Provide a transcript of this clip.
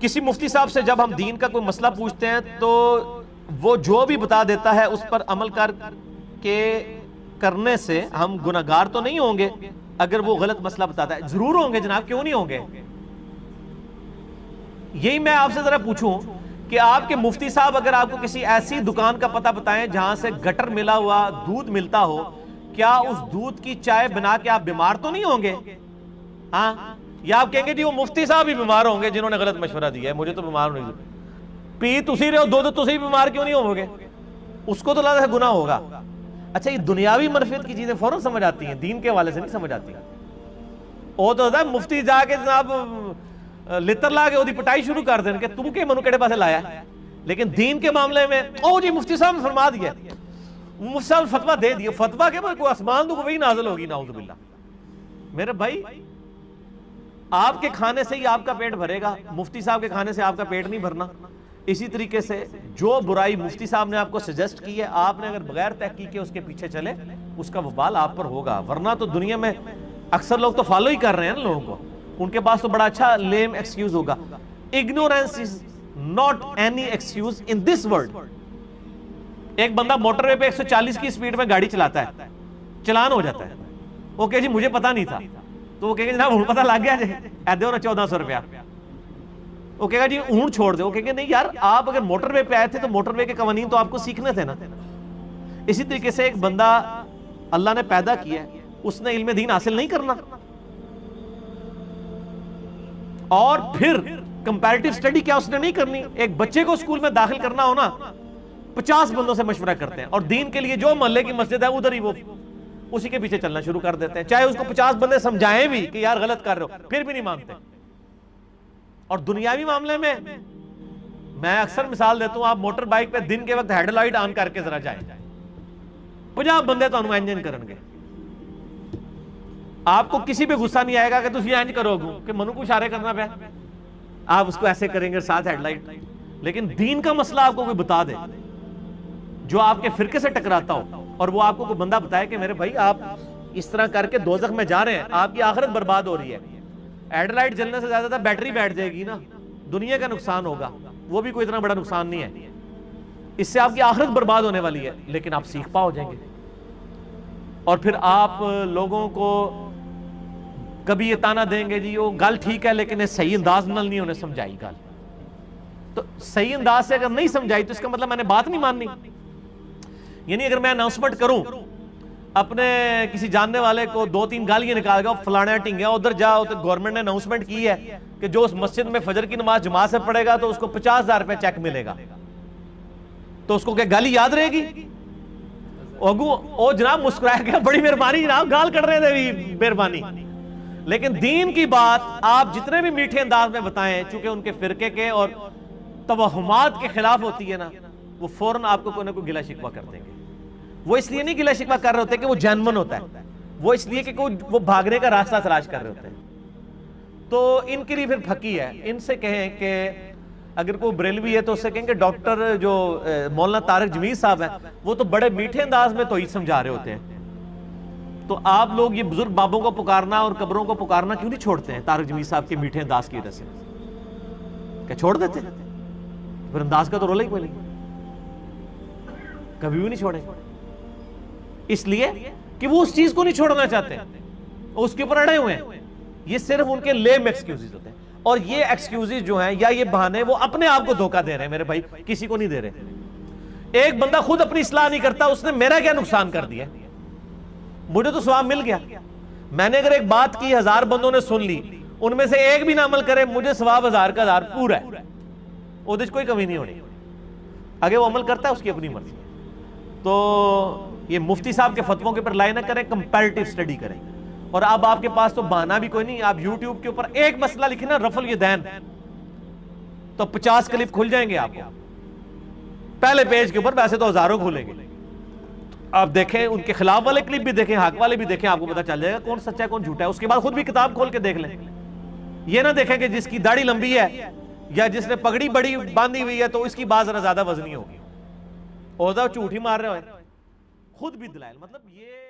کسی مفتی صاحب سے جب ہم دین کا کوئی مسئلہ پوچھتے ہیں تو وہ جو بھی بتا دیتا ہے اس پر عمل کرنے سے ہم گناہگار تو نہیں ہوں گے اگر وہ غلط مسئلہ بتاتا ہے؟ ضرور ہوں گے جناب، کیوں نہیں ہوں گے؟ یہی میں آپ سے ذرا پوچھوں کہ آپ کے مفتی صاحب اگر آپ کو کسی ایسی دکان کا پتہ بتائیں جہاں سے گٹر ملا ہوا دودھ ملتا ہو، کیا اس دودھ کی چائے بنا کے آپ بیمار تو نہیں ہوں گے؟ ہاں، یا آپ کہیں گے جی وہ مفتی صاحب ہی بیمار ہوں گے جنہوں نے غلط مشورہ دیا ہے، مجھے تو بیمار نہیں پی تسی رہے ہو دودھ، تسی بیمار کیوں نہیں ہو گے؟ اس کو تو لازم ہے گناہ ہوگا۔ اچھا، یہ دنیاوی منفعت کی چیزیں فوراً سمجھ آتی ہیں، دین کے حوالے سے نہیں سمجھ آتی۔ وہ تو ہوتا ہے مفتی جا کے جناب لتر لا کے وہ پٹائی شروع کر دیں کہ تم کے منو کیڑے پاسے لایا ہے، لیکن دین کے معاملے میں او جی مفتی صاحب نے فرما دیا، مفتی صاحب فتویٰ دے دیا، فتویٰ کے بعد کوئی آسمان تو وہی نازل ہوگی، نعوذ باللہ۔ میرے بھائی، آپ کے کھانے سے ہی آپ کا پیٹ بھرے گا، مفتی صاحب کے کھانے سے آپ کا پیٹ نہیں بھرنا۔ اسی طریقے سے جو برائی مفتی صاحب نے آپ کو سجیسٹ کی ہے، آپ نے اگر بغیر تحقیق کے اس کے پیچھے چلے، اس کا وبال آپ پر ہوگا۔ ورنہ تو دنیا میں اکثر لوگ تو فالو ہی کر رہے ہیں نا لوگوں کو، ان کے پاس تو بڑا اچھا لیم ایکسکیوز ہوگا۔ Ignorance is not any excuse in this world۔ ایک بندہ موٹر وے پہ 140 کی سپیڈ میں گاڑی چلاتا ہے، چلان ہو جاتا ہے، وہ کہے جی مجھے پتا نہیں تھا، تو وہ کہے گا جناب ہوں پتا لگ گیا جی، ایدے ہونا 1400 روپیہ۔ وہ کہے گا جی ہوں چھوڑ دے، وہ کہے گا نہیں یار، آپ اگر موٹر وے پہ آئے تھے تو موٹر وے کے قوانین تو آپ کو سیکھنے تھے نا۔ اسی طریقے سے ایک بندہ اللہ نے پیدا کیا ہے، اس نے علم دین حاصل نہیں کرنا، اور پھر کمپیریٹیو سٹڈی کیا اس نے نہیں کرنی؟ ایک بچے کو اسکول میں داخل کرنا ہونا 50 بندوں سے مشورہ کرتے ہیں، اور دین کے لیے جو محلے کی مسجد ہے ادھر ہی وہ اسی کے پیچھے چلنا شروع کر دیتے ہیں، چاہے اس کو 50 بندے سمجھائیں بھی کہ یار غلط کر رہے ہو، پھر بھی نہیں مانتے۔ اور دنیاوی معاملے میں میں اکثر مثال دیتا ہوں، آپ موٹر بائک پہ دن کے وقت ہیڈ لائٹ آن کر کے ذرا جائیں، 50 بندے تو انجن کرن گے، آپ کو کسی پہ غصہ نہیں آئے گا کہ تسی انج کرو گو کہ منو کو اشارے کرنا پہ، آپ اس کو ایسے کریں گے ساتھ ہیڈ لائٹ۔ لیکن دین کا مسئلہ آپ کو کوئی بتا دے جو آپ کے فرقے سے ٹکراتا ہو، اور وہ آپ کو کوئی بندہ بتائے کہ میرے بھائی آپ اس طرح کر کے دوزخ میں جا رہے ہیں، آپ کی آخرت برباد ہو رہی ہے، ہیڈ لائٹ جلنے سے زیادہ بیٹری بیٹھ جائے گی نا، دنیا کا نقصان ہوگا، وہ بھی کوئی اتنا بڑا نقصان نہیں ہے، اس سے آپ کی آخرت برباد ہونے والی ہے، لیکن آپ سیکھ پا ہو جائیں گے۔ اور پھر آپ لوگوں کو کبھی یہ تانا دیں گے جی وہ گل ٹھیک ہے لیکن صحیح انداز نال نہیں انہیں سمجھائی گل، تو صحیح انداز سے اگر نہیں سمجھائی تو اس کا مطلب میں نے بات نہیں ماننی۔ یعنی اگر میں اناؤنسمنٹ کروں اپنے کسی جاننے والے کو 2-3 گالیاں نکال گا، فلانا ٹنگیا ادھر جاؤ، تو گورنمنٹ نے اناؤنسمنٹ کی ہے کہ جو اس مسجد میں فجر کی نماز جماعت سے پڑھے گا تو اس کو 50,000 روپے چیک ملے گا، تو اس کو کیا گالی یاد رہے گی؟ او جناب مسکرایا گیا، بڑی مہربانی جناب، گال کر رہے تھے بھی مہربانی۔ لیکن دین کی بات آپ جتنے بھی میٹھے انداز میں بتائیں، چونکہ ان کے فرقے کے اور توہمات کے خلاف ہوتی ہے نا، وہ فوراً آپ کو کوئی نہ کوئی گلہ شکوہ کر دیں گے۔ وہ اس لیے نہیں گلہ شکوہ کر رہے ہوتے کہ وہ جینون ہوتا ہے، وہ اس لیے کہ وہ بھاگنے کا راستہ تلاش کر رہے ہوتے ہیں۔ تو ان کے لیے پھر پھکی ہے، ان سے کہیں کہ اگر کوئی بریلوی ہے تو اس سے کہیں کہ ڈاکٹر جو مولانا طارق جمیل صاحب ہیں وہ تو بڑے میٹھے انداز میں توحید سمجھا رہے ہوتے ہیں، تو آپ لوگ یہ بزرگ بابوں کو پکارنا اور قبروں کو پکارنا کیوں نہیں چھوڑتے ہیں طارق جمیل صاحب کے میٹھے انداز کی وجہ سے؟ کیا چھوڑ دیتے؟ پھر انداز کا تو رولا ہی کوئی نہیں، کبھی بھی نہیں چھوڑے، اس لیے کہ وہ اس چیز کو نہیں چھوڑنا چاہتے، اس کے اوپر اڑے ہوئے ہیں۔ یہ صرف ان کے لیم ایکسکیوزز ہوتے ہیں، اور یہ ایکسکیوزز جو ہیں یا یہ بہانے وہ اپنے آپ کو دھوکہ دے رہے ہیں میرے بھائی، کسی کو نہیں دے رہے۔ ایک بندہ خود اپنی اصلاح نہیں کرتا، اس نے میرا کیا نقصان کر دیا؟ مجھے تو ثواب مل گیا، میں نے اگر ایک بات کی 1000 بندوں نے سن لی، ان میں سے ایک بھی نہ عمل کرے، مجھے ثواب 1000 کا 1000 پورا ہے، وہ کوئی کمی نہیں ہونی۔ اگر وہ عمل کرتا ہے اس کی اپنی مرضی۔ تو یہ مفتی صاحب کے فتووں کے پر لائے نہ کریں، کمپیریٹیو سٹڈی کریں۔ اور اب آپ کے پاس تو بہانہ بھی کوئی نہیں، آپ یوٹیوب کے اوپر ایک مسئلہ لکھیں نا، رفع الیدین، تو 50 کلپ کھل جائیں گے آپ کو پہلے پیج کے اوپر، ویسے تو ہزاروں کھولیں گے۔ آپ دیکھیں ان کے خلاف والے کلپ بھی دیکھیں، حق والے بھی دیکھیں، آپ کو پتہ چل جائے گا کون سچا ہے کون جھوٹا ہے۔ اس کے بعد خود بھی کتاب کھول کے دیکھ لیں، یہ نہ دیکھیں کہ جس کی داڑھی لمبی ہے یا جس نے پگڑی بڑی باندھی ہوئی ہے تو اس کی بات ذرا زیادہ وزنی ہوگی، اور جھوٹ ہی مار رہے ہو، خود بھی دلائل، مطلب یہ